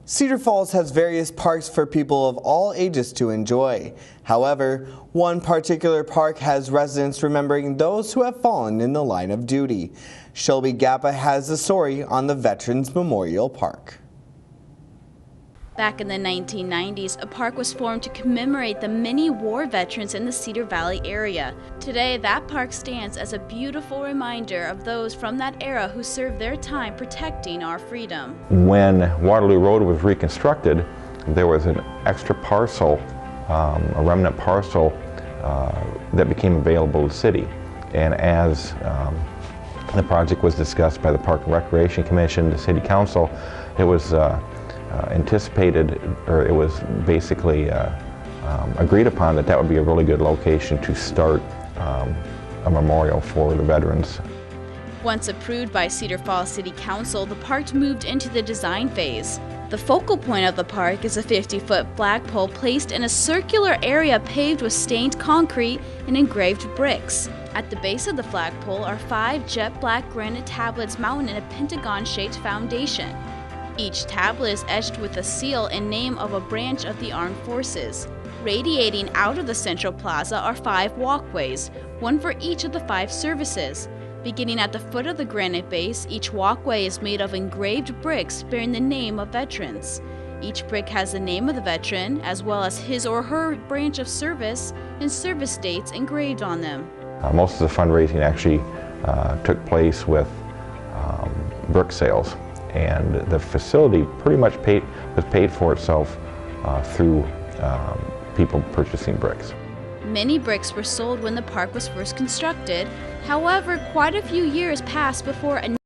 Cedar Falls has various parks for people of all ages to enjoy. However, one particular park has residents remembering those who have fallen in the line of duty. Shelby Gappa has the story on the Veterans Memorial Park. Back in the 1990s, a park was formed to commemorate the many war veterans in the Cedar Valley area. Today, that park stands as a beautiful reminder of those from that era who served their time protecting our freedom. When Waterloo Road was reconstructed, there was an extra parcel, a remnant parcel, that became available to the city. And as the project was discussed by the Park and Recreation Commission, the City Council, it was anticipated, or it was basically agreed upon that would be a really good location to start a memorial for the veterans. Once approved by Cedar Falls City Council, the park moved into the design phase. The focal point of the park is a 50-foot flagpole placed in a circular area paved with stained concrete and engraved bricks. At the base of the flagpole are 5 jet black granite tablets mounted in a pentagon-shaped foundation. Each tablet is etched with a seal and name of a branch of the armed forces. Radiating out of the central plaza are 5 walkways, one for each of the 5 services. Beginning at the foot of the granite base, each walkway is made of engraved bricks bearing the name of veterans. Each brick has the name of the veteran, as well as his or her branch of service and service dates engraved on them. Most of the fundraising actually took place with brick sales. And the facility pretty much was paid for itself through people purchasing bricks. Many bricks were sold when the park was first constructed. However, quite a few years passed before a